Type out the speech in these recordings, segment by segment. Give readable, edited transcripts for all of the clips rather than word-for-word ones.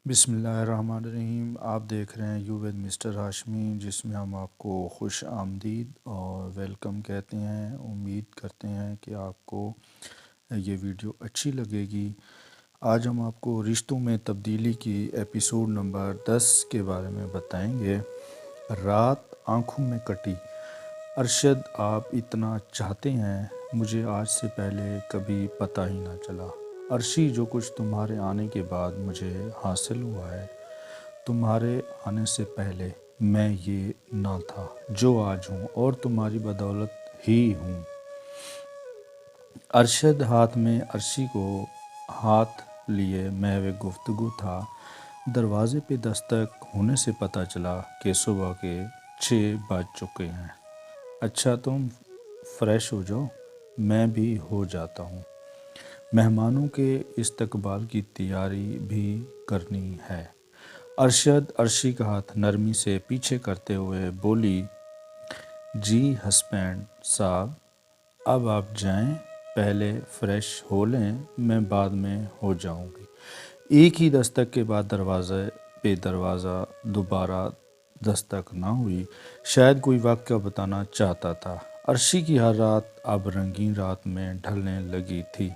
بسم اللہ الرحمن الرحیم۔ آپ دیکھ رہے ہیں یو ود مسٹر ہاشمی، جس میں ہم آپ کو خوش آمدید اور ویلکم کہتے ہیں۔ امید کرتے ہیں کہ آپ کو یہ ویڈیو اچھی لگے گی۔ آج ہم آپ کو رشتوں میں تبدیلی کی ایپیسوڈ نمبر 10 کے بارے میں بتائیں گے۔ رات آنکھوں میں کٹی۔ ارشد، آپ اتنا چاہتے ہیں، مجھے آج سے پہلے کبھی پتہ ہی نہ چلا۔ عرشی، جو کچھ تمہارے آنے کے بعد مجھے حاصل ہوا ہے، تمہارے آنے سے پہلے میں یہ نہ تھا جو آج ہوں، اور تمہاری بدولت ہی ہوں۔ ارشد ہاتھ میں عرشی کو ہاتھ لیے محو گفتگو تھا۔ دروازے پہ دستک ہونے سے پتہ چلا کہ صبح کے 6 بج چکے ہیں۔ اچھا، تم فریش ہو جاؤ، میں بھی ہو جاتا ہوں۔ مہمانوں کے استقبال کی تیاری بھی کرنی ہے۔ ارشد عرشی کا ہاتھ نرمی سے پیچھے کرتے ہوئے بولی، جی ہسبینڈ صاحب، اب آپ جائیں، پہلے فریش ہو لیں، میں بعد میں ہو جاؤں گی۔ ایک ہی دستک کے بعد دروازہ دوبارہ دستک نہ ہوئی۔ شاید کوئی واقعہ بتانا چاہتا تھا۔ عرشی کی ہر رات اب رنگین رات میں ڈھلنے لگی تھی۔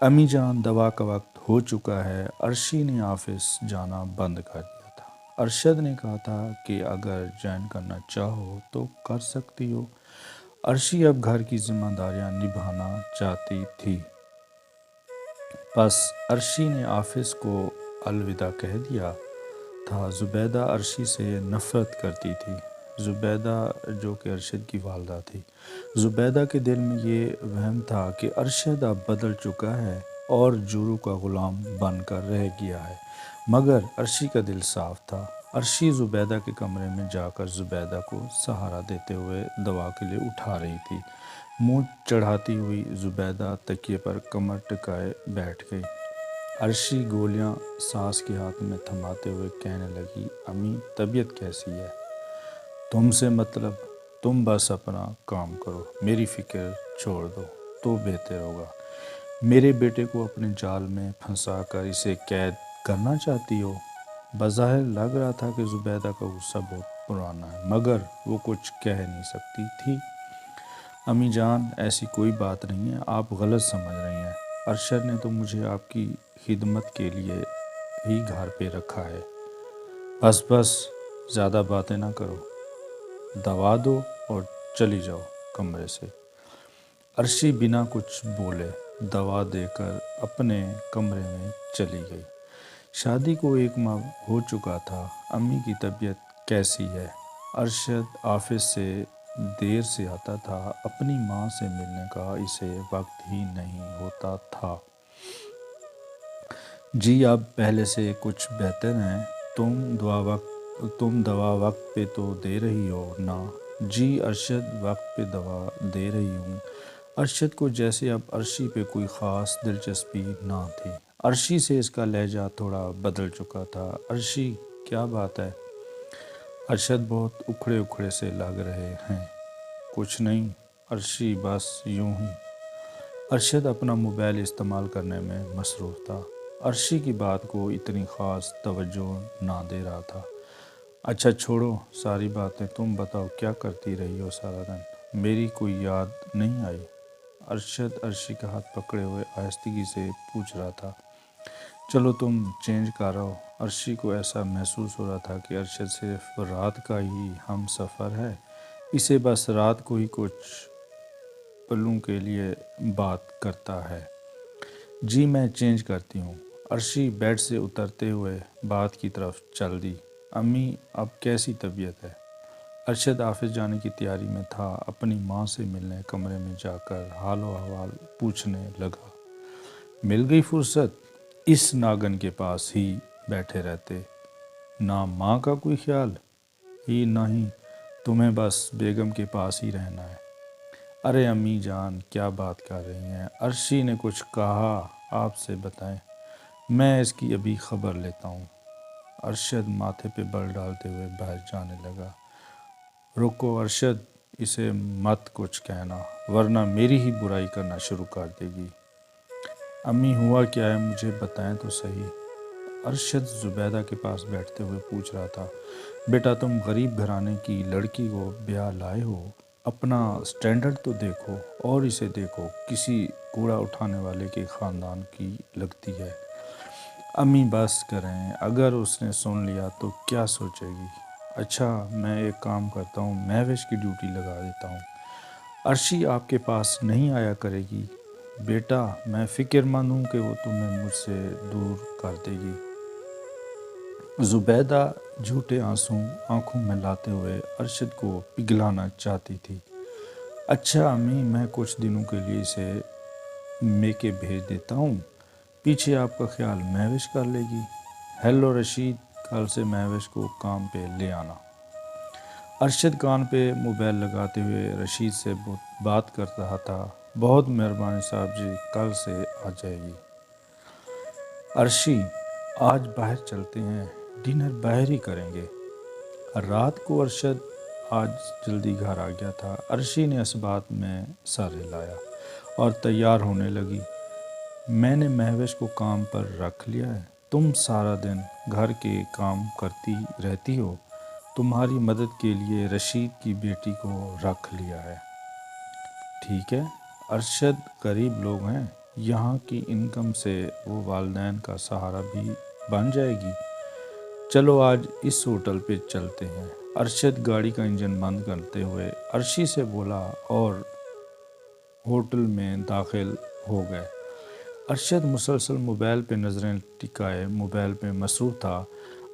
امی جان، دوا کا وقت ہو چکا ہے۔ عرشی نے آفس جانا بند کر دیا تھا۔ ارشد نے کہا تھا کہ اگر جوائن کرنا چاہو تو کر سکتی ہو۔ عرشی اب گھر کی ذمہ داریاں نبھانا چاہتی تھی۔ بس عرشی نے آفس کو الوداع کہہ دیا تھا۔ زبیدہ عرشی سے نفرت کرتی تھی۔ زبیدہ، جو کہ ارشد کی والدہ تھی۔ زبیدہ کے دل میں یہ وہم تھا کہ ارشد اب بدل چکا ہے اور جورو کا غلام بن کر رہ گیا ہے، مگر عرشی کا دل صاف تھا۔ عرشی زبیدہ کے کمرے میں جا کر زبیدہ کو سہارا دیتے ہوئے دوا کے لیے اٹھا رہی تھی۔ منہ چڑھاتی ہوئی زبیدہ تکیے پر کمر ٹکائے بیٹھ گئی۔ عرشی گولیاں ساس کے ہاتھ میں تھماتے ہوئے کہنے لگی، امی، طبیعت کیسی ہے؟ تم سے مطلب، تم بس اپنا کام کرو، میری فکر چھوڑ دو تو بہتر ہوگا۔ میرے بیٹے کو اپنے جال میں پھنسا کر اسے قید کرنا چاہتی ہو؟ بظاہر لگ رہا تھا کہ زبیدہ کا غصہ بہت پرانا ہے، مگر وہ کچھ کہہ نہیں سکتی تھی۔ امی جان، ایسی کوئی بات نہیں ہے، آپ غلط سمجھ رہی ہیں۔ ارشد نے تو مجھے آپ کی خدمت کے لیے ہی گھر پہ رکھا ہے۔ بس زیادہ باتیں نہ کرو، دوا دو اور چلی جاؤ کمرے سے۔ عرشی بنا کچھ بولے دوا دے کر اپنے کمرے میں چلی گئی۔ شادی کو 1 ماہ ہو چکا تھا۔ امی کی طبیعت کیسی ہے؟ ارشد آفس سے دیر سے آتا تھا۔ اپنی ماں سے ملنے کا اسے وقت ہی نہیں ہوتا تھا۔ جی، اب پہلے سے کچھ بہتر ہیں۔ تم دوا وقت پہ تو دے رہی ہو نا؟ جی ارشد، وقت پہ دوا دے رہی ہوں۔ ارشد کو جیسے اب عرشی پہ کوئی خاص دلچسپی نہ تھی۔ عرشی سے اس کا لہجہ تھوڑا بدل چکا تھا۔ عرشی، کیا بات ہے؟ ارشد بہت اکھڑے اکھڑے سے لگ رہے ہیں۔ کچھ نہیں عرشی، بس یوں ہی۔ ارشد اپنا موبائل استعمال کرنے میں مصروف تھا۔ عرشی کی بات کو اتنی خاص توجہ نہ دے رہا تھا۔ اچھا چھوڑو ساری باتیں، تم بتاؤ کیا کرتی رہی ہو سارا دن؟ میری کوئی یاد نہیں آئی؟ ارشد عرشی کا ہاتھ پکڑے ہوئے آہستگی سے پوچھ رہا تھا۔ چلو تم چینج کر آؤ۔ عرشی کو ایسا محسوس ہو رہا تھا کہ ارشد صرف رات کا ہی ہم سفر ہے، اسے بس رات کو ہی کچھ پلوں کے لیے بات کرتا ہے۔ جی میں چینج کرتی ہوں۔ عرشی بیڈ سے اترتے ہوئے بات کی طرف چل دی۔ امی، اب کیسی طبیعت ہے؟ ارشد آفس جانے کی تیاری میں تھا۔ اپنی ماں سے ملنے کمرے میں جا کر حال و احوال پوچھنے لگا۔ مل گئی فرصت؟ اس ناگن کے پاس ہی بیٹھے رہتے، نہ ماں کا کوئی خیال ہی نہیں، تمہیں بس بیگم کے پاس ہی رہنا ہے۔ ارے امی جان، کیا بات کر رہی ہیں؟ عرشی نے کچھ کہا آپ سے بتائیں، میں اس کی ابھی خبر لیتا ہوں۔ ارشد ماتھے پہ بل ڈالتے ہوئے باہر جانے لگا۔ رکو ارشد، اسے مت کچھ کہنا، ورنہ میری ہی برائی کرنا شروع کر دے گی۔ امی، ہوا کیا ہے؟ مجھے بتائیں تو صحیح۔ ارشد زبیدہ کے پاس بیٹھتے ہوئے پوچھ رہا تھا، بیٹا تم غریب گھرانے کی لڑکی کو بیاہ لائے ہو، اپنا سٹینڈرڈ تو دیکھو، اور اسے دیکھو کسی کوڑا اٹھانے والے کے خاندان کی لگتی ہے۔ امی بس کریں، اگر اس نے سن لیا تو کیا سوچے گی؟ اچھا میں ایک کام کرتا ہوں، مہوش کی ڈیوٹی لگا دیتا ہوں، عرشی آپ کے پاس نہیں آیا کرے گی۔ بیٹا میں فکر مند ہوں کہ وہ تمہیں مجھ سے دور کر دے گی۔ زبیدہ جھوٹے آنسو آنکھوں میں لاتے ہوئے ارشد کو پگھلانا چاہتی تھی۔ اچھا امی میں کچھ دنوں کے لیے اسے میکے بھیج دیتا ہوں، پیچھے آپ کا خیال مہوش کر لے گی۔ ہیلو رشید، کل سے مہوش کو کام پہ لے آنا۔ ارشد کان پہ موبائل لگاتے ہوئے رشید سے بات کر رہا تھا، بہت مہربانی صاحب جی، کل سے آ جائے گی۔ عرشی آج باہر چلتے ہیں، ڈنر باہر ہی کریں گے۔ رات کو ارشد آج جلدی گھر آ گیا تھا۔ عرشی نے اس بات میں سر ہلایا اور تیار ہونے لگی۔ میں نے مہوش کو کام پر رکھ لیا ہے، تم سارا دن گھر کے کام کرتی رہتی ہو، تمہاری مدد کے لیے رشید کی بیٹی کو رکھ لیا ہے۔ ٹھیک ہے، ارشد غریب لوگ ہیں، یہاں کی انکم سے وہ والدین کا سہارا بھی بن جائے گی۔ چلو آج اس ہوٹل پہ چلتے ہیں۔ ارشد گاڑی کا انجن بند کرتے ہوئے عرشی سے بولا اور ہوٹل میں داخل ہو گئے۔ ارشد مسلسل موبائل پہ نظریں ٹکائے موبائل پہ مصروف تھا۔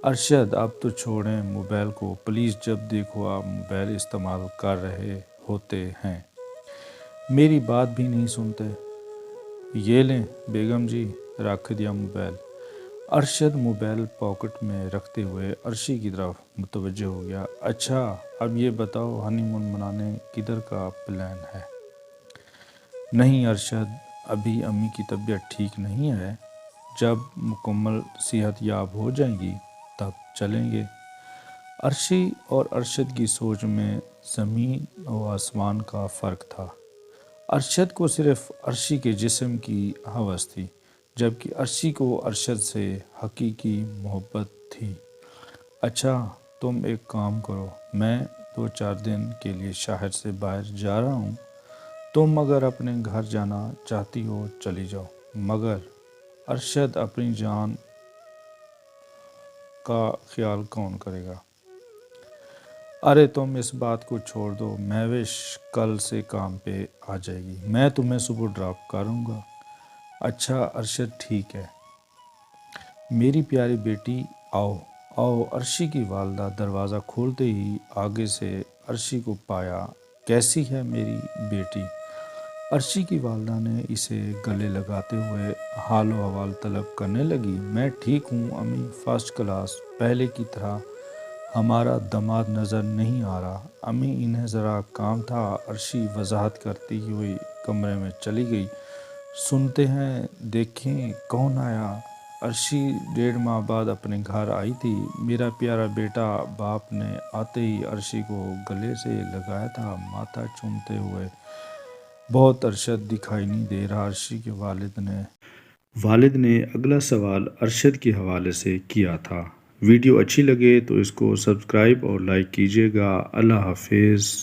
ارشد اب تو چھوڑیں موبائل کو پلیز، جب دیکھو آپ موبائل استعمال کر رہے ہوتے ہیں، میری بات بھی نہیں سنتے۔ یہ لیں بیگم جی، رکھ دیا موبائل۔ ارشد موبائل پاکٹ میں رکھتے ہوئے عرشی کی طرف متوجہ ہو گیا۔ اچھا اب یہ بتاؤ ہنی مون منانے کدھر کا پلان ہے؟ نہیں ارشد، ابھی امی کی طبیعت ٹھیک نہیں ہے، جب مکمل صحت یاب ہو جائیں گی تب چلیں گے۔ عرشی اور ارشد کی سوچ میں زمین و آسمان کا فرق تھا۔ ارشد کو صرف عرشی کے جسم کی ہوس تھی، جبکہ عرشی کو ارشد سے حقیقی محبت تھی۔ اچھا تم ایک کام کرو، میں 2-4 دن کے لیے شہر سے باہر جا رہا ہوں، تم اگر اپنے گھر جانا چاہتی ہو چلی جاؤ، مگر ارشد اپنی جان کا خیال کون کرے گا؟ ارے تم اس بات کو چھوڑ دو، مہوش کل سے کام پہ آ جائے گی، میں تمہیں صبح ڈراپ کروں گا۔ اچھا ارشد ٹھیک ہے میری پیاری بیٹی، آؤ آؤ۔ عرشی کی والدہ دروازہ کھولتے ہی آگے سے عرشی کو پایا۔ کیسی ہے میری بیٹی؟ عرشی کی والدہ نے اسے گلے لگاتے ہوئے حال و احوال طلب کرنے لگی۔ میں ٹھیک ہوں امی، فرسٹ کلاس، پہلے کی طرح ہمارا داماد نظر نہیں آ رہا۔ امی انہیں ذرا کام تھا، عرشی وضاحت کرتی ہوئی کمرے میں چلی گئی۔ سنتے ہیں دیکھیں کون آیا؟ عرشی 1.5 ماہ بعد اپنے گھر آئی تھی، میرا پیارا بیٹا۔ باپ نے آتے ہی عرشی کو گلے سے لگایا تھا، ماتھا چومتے ہوئے۔ بہت ارشد دکھائی نہیں دے رہا؟ عرشی کے والد نے اگلا سوال ارشد کے حوالے سے کیا تھا۔ ویڈیو اچھی لگے تو اس کو سبسکرائب اور لائک کیجیے گا۔ اللہ حافظ۔